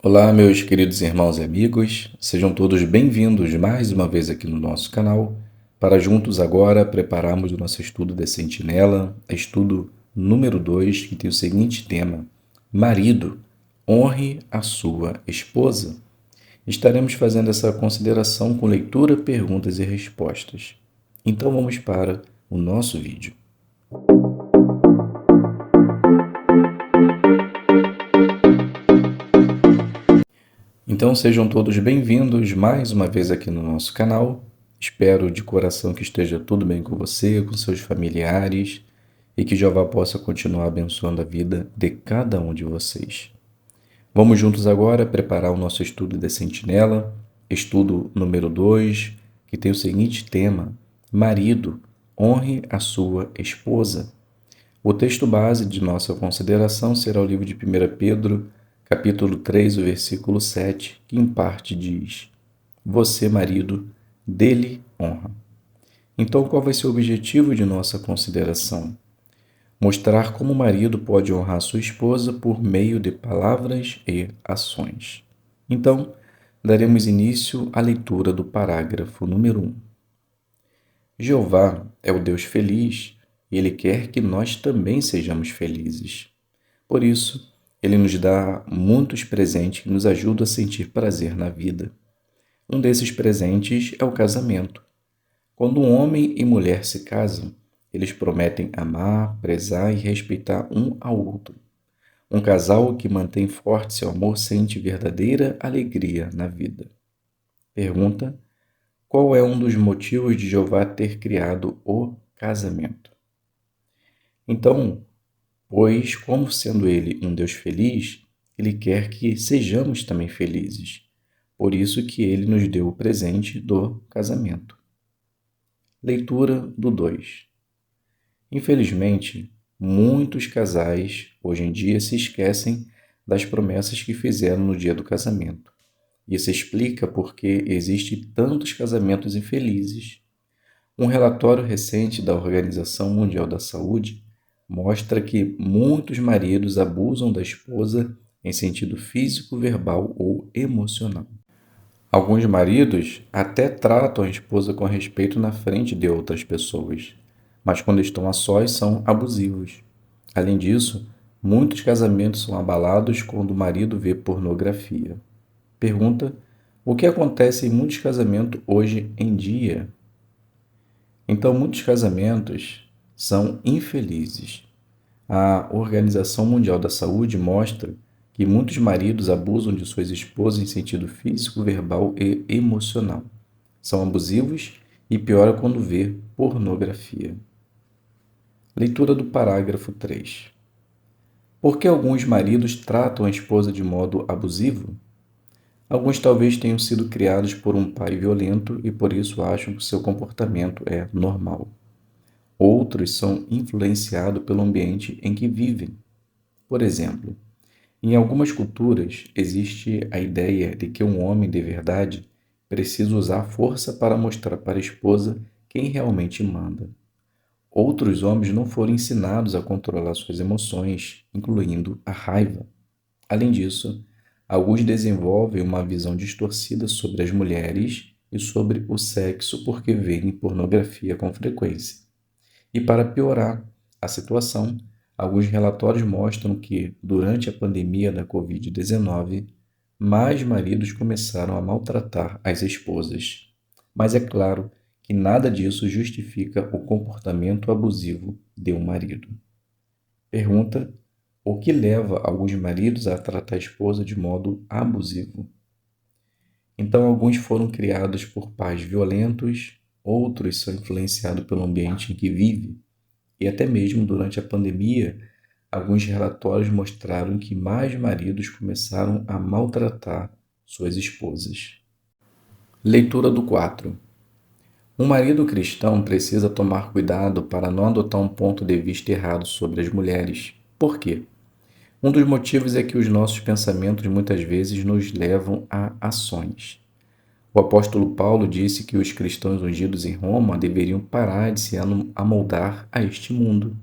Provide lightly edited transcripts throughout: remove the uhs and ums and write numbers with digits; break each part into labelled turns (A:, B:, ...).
A: Olá, meus queridos irmãos e amigos, sejam todos bem-vindos mais uma vez aqui no nosso canal, para juntos agora prepararmos o nosso estudo de Sentinela, estudo número 2, que tem o seguinte tema: Marido, honre a sua esposa. Estaremos fazendo essa consideração com leitura, perguntas e respostas. Então vamos para o nosso vídeo. Então sejam todos bem-vindos mais uma vez aqui no nosso canal. Espero de coração que esteja tudo bem com você, com seus familiares e que Jeová possa continuar abençoando a vida de cada um de vocês. Vamos juntos agora preparar o nosso estudo de Sentinela, estudo número 2, que tem o seguinte tema: Marido, honre a sua esposa. O texto base de nossa consideração será o livro de 1 Pedro, capítulo 3, o versículo 7, que em parte diz: Você, marido, dê-lhe honra. Então, qual vai ser o objetivo de nossa consideração? Mostrar como o marido pode honrar sua esposa por meio de palavras e ações. Então, daremos início à leitura do parágrafo número 1. Jeová é o Deus feliz e Ele quer que nós também sejamos felizes. Por isso, Ele nos dá muitos presentes que nos ajudam a sentir prazer na vida. Um desses presentes é o casamento. Quando um homem e mulher se casam, eles prometem amar, prezar e respeitar um ao outro. Um casal que mantém forte seu amor sente verdadeira alegria na vida. Pergunta: qual é um dos motivos de Jeová ter criado o casamento? Então, pois, como sendo ele um Deus feliz, ele quer que sejamos também felizes. Por isso que ele nos deu o presente do casamento. Leitura do 2. Infelizmente, muitos casais hoje em dia se esquecem das promessas que fizeram no dia do casamento. Isso explica por que existem tantos casamentos infelizes. Um relatório recente da Organização Mundial da Saúde mostra que muitos maridos abusam da esposa em sentido físico, verbal ou emocional. Alguns maridos até tratam a esposa com respeito na frente de outras pessoas, mas quando estão a sós são abusivos. Além disso, muitos casamentos são abalados quando o marido vê pornografia. Pergunta: o que acontece em muitos casamentos hoje em dia? Então, muitos casamentos são infelizes. A Organização Mundial da Saúde mostra que muitos maridos abusam de suas esposas em sentido físico, verbal e emocional. São abusivos e piora quando vê pornografia. Leitura do parágrafo 3. Por que alguns maridos tratam a esposa de modo abusivo? Alguns talvez tenham sido criados por um pai violento e por isso acham que seu comportamento é normal. Outros são influenciados pelo ambiente em que vivem. Por exemplo, em algumas culturas existe a ideia de que um homem de verdade precisa usar força para mostrar para a esposa quem realmente manda. Outros homens não foram ensinados a controlar suas emoções, incluindo a raiva. Além disso, alguns desenvolvem uma visão distorcida sobre as mulheres e sobre o sexo porque veem pornografia com frequência. E para piorar a situação, alguns relatórios mostram que, durante a pandemia da Covid-19, mais maridos começaram a maltratar as esposas. Mas é claro que nada disso justifica o comportamento abusivo de um marido. Pergunta: o que leva alguns maridos a tratar a esposa de modo abusivo? Então, alguns foram criados por pais violentos, outros são influenciados pelo ambiente em que vivem. E até mesmo durante a pandemia, alguns relatórios mostraram que mais maridos começaram a maltratar suas esposas. Leitura do 4. Um marido cristão precisa tomar cuidado para não adotar um ponto de vista errado sobre as mulheres. Por quê? Um dos motivos é que os nossos pensamentos muitas vezes nos levam a ações. O apóstolo Paulo disse que os cristãos ungidos em Roma deveriam parar de se amoldar a este mundo.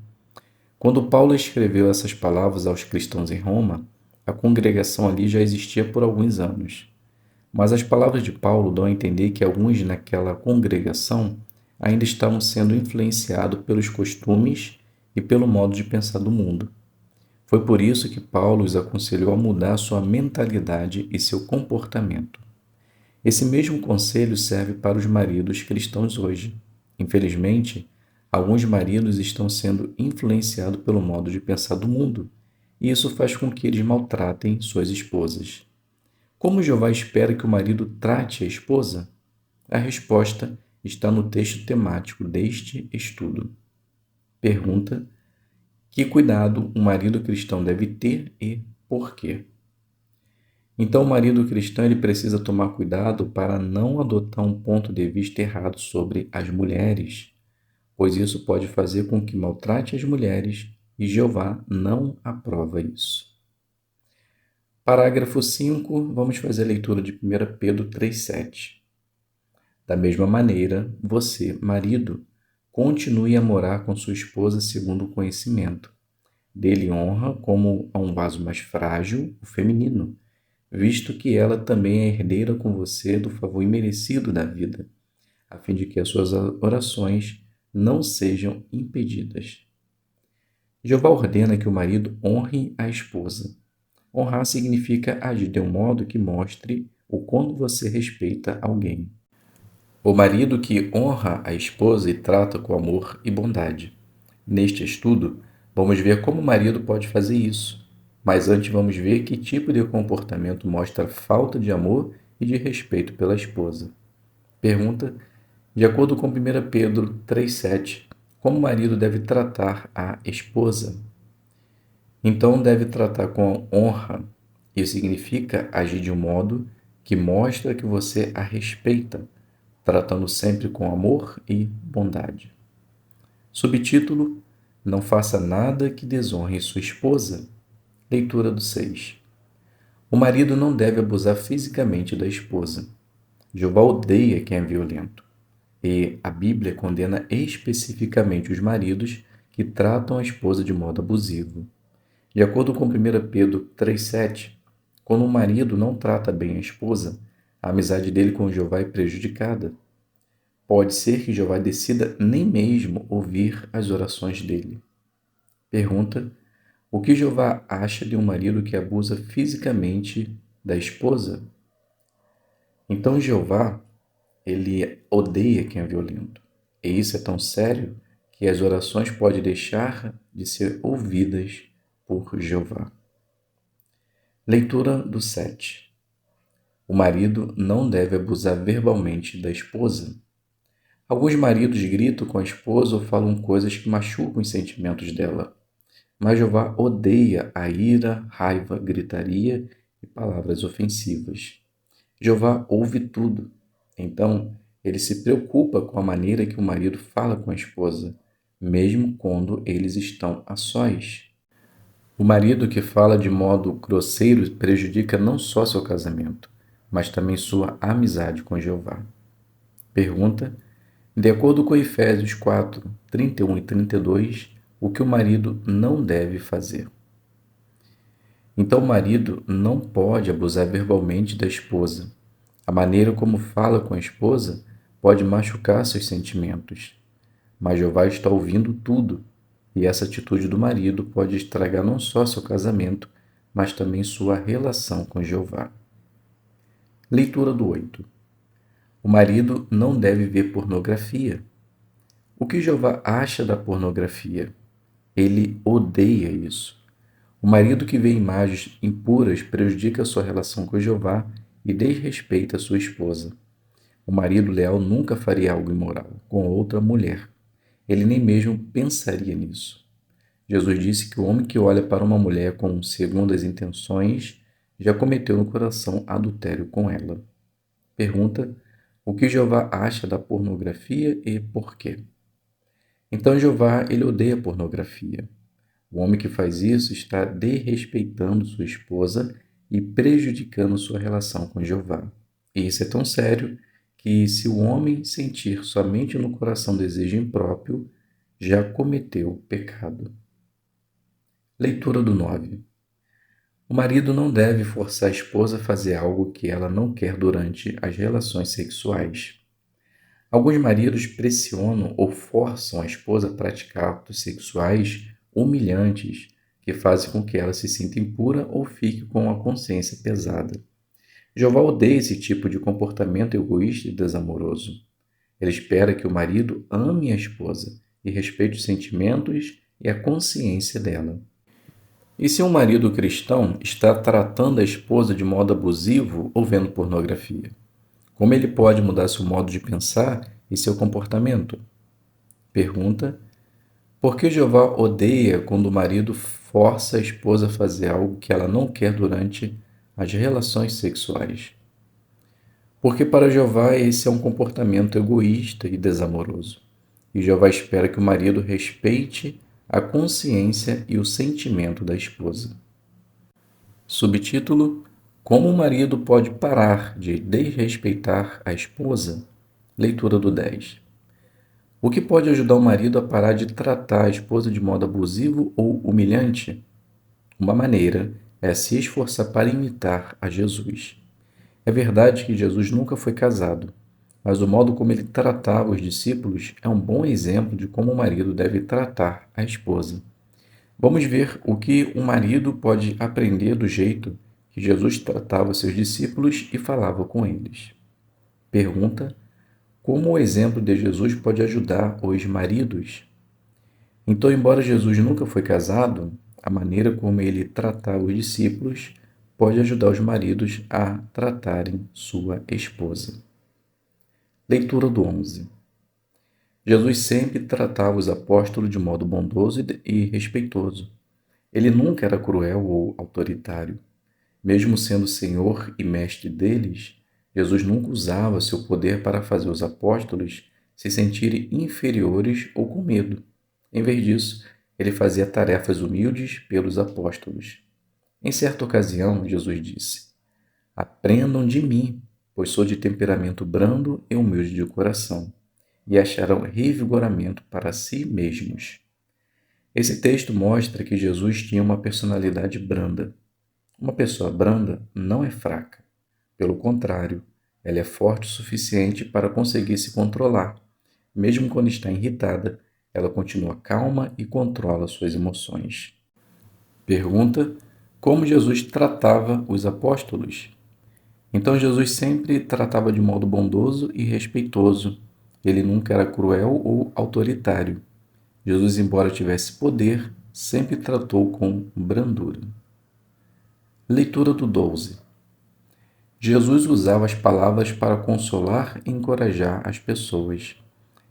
A: Quando Paulo escreveu essas palavras aos cristãos em Roma, A congregação ali já existia por alguns anos. Mas as palavras de Paulo dão a entender que alguns naquela congregação ainda estavam sendo influenciados pelos costumes e pelo modo de pensar do mundo. Foi por isso que Paulo os aconselhou a mudar sua mentalidade e seu comportamento. Esse mesmo conselho serve para os maridos cristãos hoje. Infelizmente, alguns maridos estão sendo influenciados pelo modo de pensar do mundo, e isso faz com que eles maltratem suas esposas. Como Jeová espera que o marido trate a esposa? A resposta está no texto temático deste estudo. Pergunta: que cuidado um marido cristão deve ter e por quê? Então, o marido cristão ele precisa tomar cuidado para não adotar um ponto de vista errado sobre as mulheres, pois isso pode fazer com que maltrate as mulheres e Jeová não aprova isso. Parágrafo 5, vamos fazer a leitura de 1 Pedro 3,7. Da mesma maneira, você, marido, continue a morar com sua esposa segundo o conhecimento. Dele honra como a um vaso mais frágil, o feminino, visto que ela também é herdeira com você do favor imerecido da vida, a fim de que as suas orações não sejam impedidas. Jeová ordena que o marido honre a esposa. Honrar significa agir de um modo que mostre o quanto você respeita alguém. O marido que honra a esposa e trata com amor e bondade. Neste estudo, vamos ver como o marido pode fazer isso, mas antes vamos ver que tipo de comportamento mostra falta de amor e de respeito pela esposa. Pergunta: de acordo com 1 Pedro 3,7, como o marido deve tratar a esposa? Então deve tratar com honra. Isso significa agir de um modo que mostra que você a respeita, tratando sempre com amor e bondade. Subtítulo: não faça nada que desonre sua esposa. Leitura do 6. O marido não deve abusar fisicamente da esposa. Jeová odeia quem é violento. E a Bíblia condena especificamente os maridos que tratam a esposa de modo abusivo. De acordo com 1 Pedro 3,7, quando o marido não trata bem a esposa, a amizade dele com Jeová é prejudicada. Pode ser que Jeová decida nem mesmo ouvir as orações dele. Pergunta: o que Jeová acha de um marido que abusa fisicamente da esposa? Então Jeová, ele odeia quem é violento. E isso é tão sério que as orações podem deixar de ser ouvidas por Jeová. Leitura do 7. O marido não deve abusar verbalmente da esposa. Alguns maridos gritam com a esposa ou falam coisas que machucam os sentimentos dela. Mas Jeová odeia a ira, raiva, gritaria e palavras ofensivas. Jeová ouve tudo. Então, ele se preocupa com a maneira que o marido fala com a esposa, mesmo quando eles estão a sós. O marido que fala de modo grosseiro prejudica não só seu casamento, mas também sua amizade com Jeová. Pergunta: de acordo com Efésios 4, 31 e 32, o que o marido não deve fazer? Então o marido não pode abusar verbalmente da esposa. A maneira como fala com a esposa pode machucar seus sentimentos. Mas Jeová está ouvindo tudo, e essa atitude do marido pode estragar não só seu casamento, mas também sua relação com Jeová. Leitura do 8. O marido não deve ver pornografia. O que Jeová acha da pornografia? Ele odeia isso. O marido que vê imagens impuras prejudica sua relação com Jeová e desrespeita sua esposa. O marido leal nunca faria algo imoral com outra mulher. Ele nem mesmo pensaria nisso. Jesus disse que o homem que olha para uma mulher com segundas intenções já cometeu no coração adultério com ela. Pergunta: o que Jeová acha da pornografia e por quê? Então Jeová, ele odeia a pornografia. O homem que faz isso está desrespeitando sua esposa e prejudicando sua relação com Jeová. E isso é tão sério que, se o homem sentir somente no coração desejo impróprio, já cometeu pecado. Leitura do 9. O marido não deve forçar a esposa a fazer algo que ela não quer durante as relações sexuais. Alguns maridos pressionam ou forçam a esposa a praticar atos sexuais humilhantes que fazem com que ela se sinta impura ou fique com a consciência pesada. Jeová odeia esse tipo de comportamento egoísta e desamoroso. Ele espera que o marido ame a esposa e respeite os sentimentos e a consciência dela. E se um marido cristão está tratando a esposa de modo abusivo ou vendo pornografia? Como ele pode mudar seu modo de pensar e seu comportamento? Pergunta: por que Jeová odeia quando o marido força a esposa a fazer algo que ela não quer durante as relações sexuais? Porque para Jeová esse é um comportamento egoísta e desamoroso. E Jeová espera que o marido respeite a consciência e o sentimento da esposa. Subtítulo: como o marido pode parar de desrespeitar a esposa? Leitura do 10. O que pode ajudar o marido a parar de tratar a esposa de modo abusivo ou humilhante? Uma maneira é se esforçar para imitar a Jesus. É verdade que Jesus nunca foi casado, mas o modo como ele tratava os discípulos é um bom exemplo de como o marido deve tratar a esposa. Vamos ver o que um marido pode aprender do jeito que Jesus tratava seus discípulos e falava com eles. Pergunta: como o exemplo de Jesus pode ajudar os maridos? Então, embora Jesus nunca foi casado, a maneira como ele tratava os discípulos pode ajudar os maridos a tratarem sua esposa. Leitura do 11. Jesus sempre tratava os apóstolos de modo bondoso e respeitoso. Ele nunca era cruel ou autoritário. Mesmo sendo Senhor e Mestre deles, Jesus nunca usava seu poder para fazer os apóstolos se sentirem inferiores ou com medo. Em vez disso, ele fazia tarefas humildes pelos apóstolos. Em certa ocasião, Jesus disse: aprendam de mim, pois sou de temperamento brando e humilde de coração, e acharão revigoramento para si mesmos. Esse texto mostra que Jesus tinha uma personalidade branda. Uma pessoa branda não é fraca. Pelo contrário, ela é forte o suficiente para conseguir se controlar. Mesmo quando está irritada, ela continua calma e controla suas emoções. Pergunta: como Jesus tratava os apóstolos? Então Jesus sempre tratava de modo bondoso e respeitoso. Ele nunca era cruel ou autoritário. Jesus, embora tivesse poder, sempre tratou com brandura. Leitura do 12. Jesus usava as palavras para consolar e encorajar as pessoas.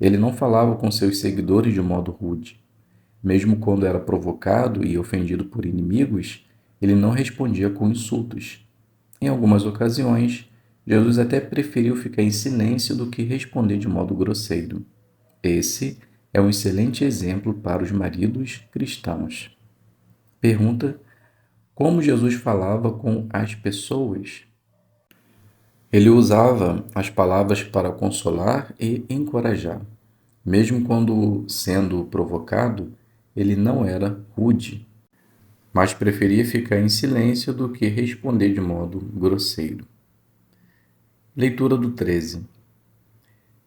A: Ele não falava com seus seguidores de modo rude. Mesmo quando era provocado e ofendido por inimigos, ele não respondia com insultos. Em algumas ocasiões, Jesus até preferiu ficar em silêncio do que responder de modo grosseiro. Esse é um excelente exemplo para os maridos cristãos. Pergunta: como Jesus falava com as pessoas? Ele usava as palavras para consolar e encorajar. Mesmo quando sendo provocado, ele não era rude, mas preferia ficar em silêncio do que responder de modo grosseiro. Leitura do 13.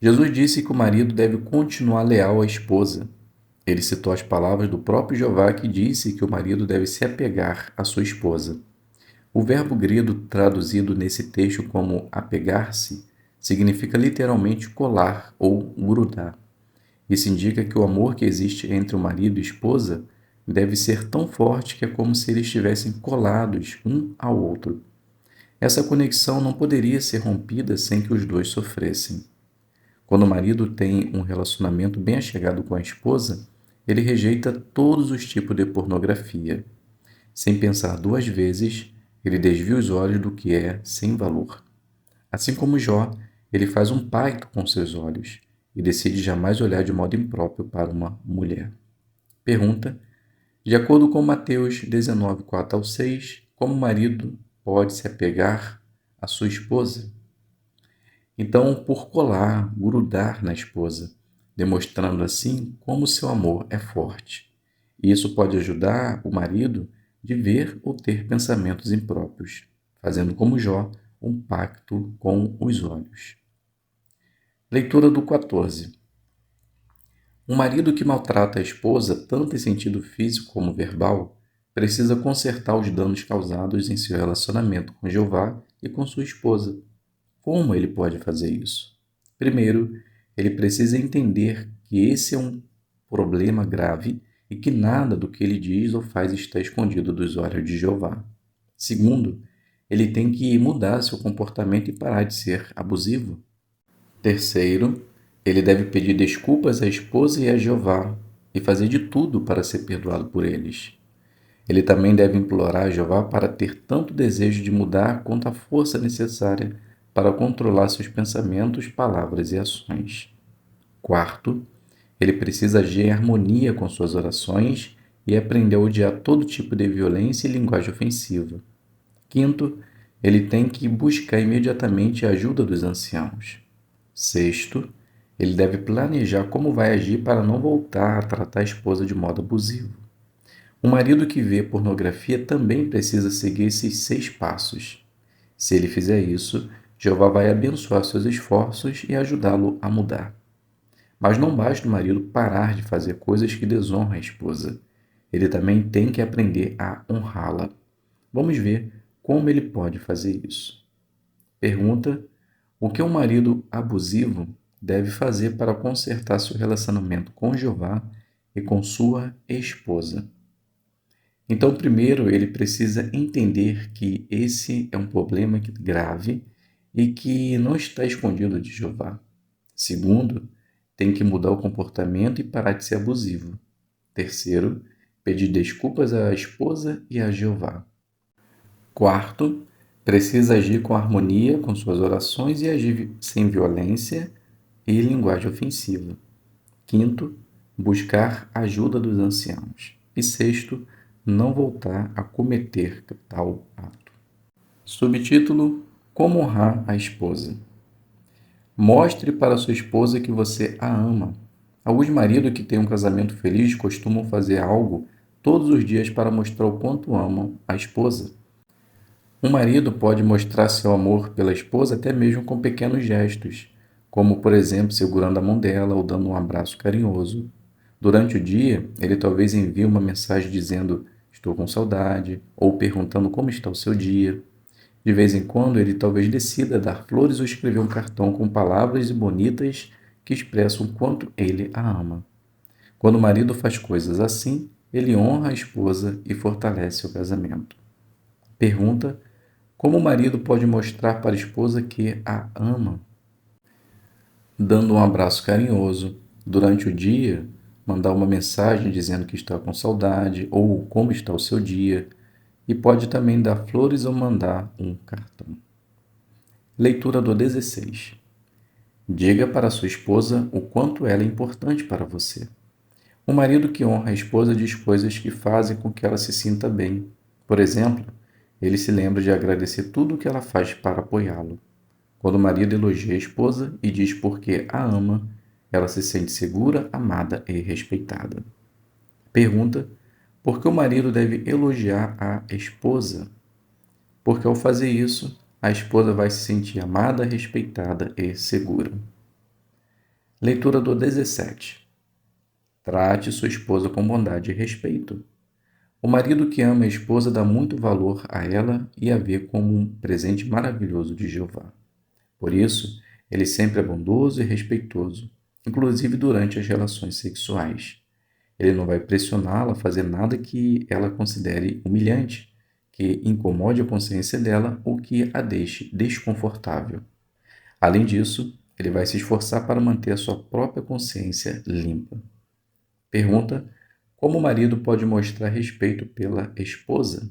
A: Jesus disse que o marido deve continuar leal à esposa. Ele citou as palavras do próprio Jeová que disse que o marido deve se apegar à sua esposa. O verbo grego traduzido nesse texto como apegar-se significa literalmente colar ou grudar. Isso indica que o amor que existe entre o marido e esposa deve ser tão forte que é como se eles estivessem colados um ao outro. Essa conexão não poderia ser rompida sem que os dois sofressem. Quando o marido tem um relacionamento bem achegado com a esposa, ele rejeita todos os tipos de pornografia. Sem pensar duas vezes, ele desvia os olhos do que é sem valor. Assim como Jó, ele faz um pacto com seus olhos e decide jamais olhar de modo impróprio para uma mulher. Pergunta: de acordo com Mateus 19, 4 ao 6, como o marido pode se apegar à sua esposa? Então, por colar, grudar na esposa, demonstrando assim como seu amor é forte. E isso pode ajudar o marido de ver ou ter pensamentos impróprios, fazendo como Jó um pacto com os olhos. Leitura do 14. Um marido que maltrata a esposa, tanto em sentido físico como verbal, precisa consertar os danos causados em seu relacionamento com Jeová e com sua esposa. Como ele pode fazer isso? Primeiro, ele precisa entender que esse é um problema grave e que nada do que ele diz ou faz está escondido dos olhos de Jeová. Segundo, ele tem que mudar seu comportamento e parar de ser abusivo. Terceiro, ele deve pedir desculpas à esposa e a Jeová e fazer de tudo para ser perdoado por eles. Ele também deve implorar a Jeová para ter tanto desejo de mudar quanto a força necessária para controlar seus pensamentos, palavras e ações. Quarto, ele precisa agir em harmonia com suas orações e aprender a odiar todo tipo de violência e linguagem ofensiva. Quinto, ele tem que buscar imediatamente a ajuda dos anciãos. Sexto, ele deve planejar como vai agir para não voltar a tratar a esposa de modo abusivo. Um marido que vê pornografia também precisa seguir esses 6 passos. Se ele fizer isso, Jeová vai abençoar seus esforços e ajudá-lo a mudar. Mas não basta o marido parar de fazer coisas que desonram a esposa. Ele também tem que aprender a honrá-la. Vamos ver como ele pode fazer isso. Pergunta: o que um marido abusivo deve fazer para consertar seu relacionamento com Jeová e com sua esposa? Então, primeiro, ele precisa entender que esse é um problema grave e que não está escondido de Jeová. Segundo, tem que mudar o comportamento e parar de ser abusivo. Terceiro, pedir desculpas à esposa e a Jeová. Quarto, precisa agir com harmonia com suas orações e agir sem violência e linguagem ofensiva. Quinto, buscar ajuda dos anciãos. E sexto, não voltar a cometer tal ato. Subtítulo: Como honrar a esposa. Mostre para sua esposa que você a ama. Alguns maridos que têm um casamento feliz costumam fazer algo todos os dias para mostrar o quanto amam a esposa. Um marido pode mostrar seu amor pela esposa até mesmo com pequenos gestos, como, por exemplo, segurando a mão dela ou dando um abraço carinhoso. Durante o dia, ele talvez envie uma mensagem dizendo "estou com saudade" ou perguntando como está o seu dia. De vez em quando, ele talvez decida dar flores ou escrever um cartão com palavras bonitas que expressam o quanto ele a ama. Quando o marido faz coisas assim, ele honra a esposa e fortalece o casamento. Pergunta: como o marido pode mostrar para a esposa que a ama? Dando um abraço carinhoso. Durante o dia, mandar uma mensagem dizendo que está com saudade ou como está o seu dia. E pode também dar flores ou mandar um cartão. Leitura do 16. Diga para sua esposa o quanto ela é importante para você. Um marido que honra a esposa diz coisas que fazem com que ela se sinta bem. Por exemplo, ele se lembra de agradecer tudo o que ela faz para apoiá-lo. Quando o marido elogia a esposa e diz porque a ama, ela se sente segura, amada e respeitada. Pergunta: por que o marido deve elogiar a esposa? Porque ao fazer isso, a esposa vai se sentir amada, respeitada e segura. Leitura do 17. Trate sua esposa com bondade e respeito. O marido que ama a esposa dá muito valor a ela e a vê como um presente maravilhoso de Jeová. Por isso, ele sempre é bondoso e respeitoso, inclusive durante as relações sexuais. Ele não vai pressioná-la a fazer nada que ela considere humilhante, que incomode a consciência dela ou que a deixe desconfortável. Além disso, ele vai se esforçar para manter a sua própria consciência limpa. Pergunta: como o marido pode mostrar respeito pela esposa?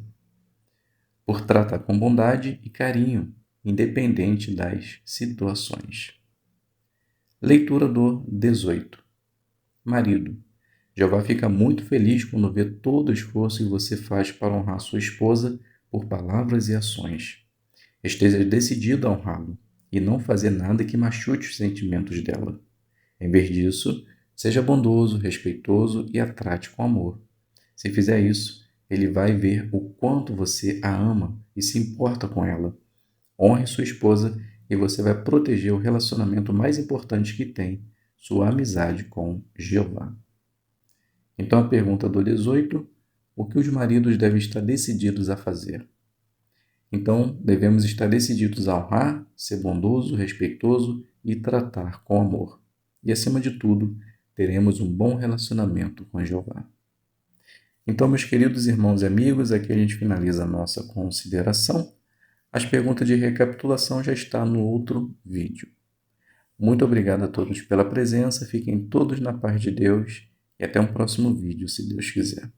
A: Por tratar com bondade e carinho, independente das situações. Leitura do 18. Marido: Jeová fica muito feliz quando vê todo o esforço que você faz para honrar sua esposa por palavras e ações. Esteja decidido a honrá-lo e não fazer nada que machuque os sentimentos dela. Em vez disso, seja bondoso, respeitoso e a trate com amor. Se fizer isso, ele vai ver o quanto você a ama e se importa com ela. Honre sua esposa e você vai proteger o relacionamento mais importante que tem, sua amizade com Jeová. Então a pergunta do 18, o que os maridos devem estar decididos a fazer? Então devemos estar decididos a honrar, ser bondoso, respeitoso e tratar com amor. E acima de tudo, teremos um bom relacionamento com Jeová. Então, meus queridos irmãos e amigos, aqui a gente finaliza a nossa consideração. As perguntas de recapitulação já estão no outro vídeo. Muito obrigado a todos pela presença, fiquem todos na paz de Deus e até um próximo vídeo, se Deus quiser.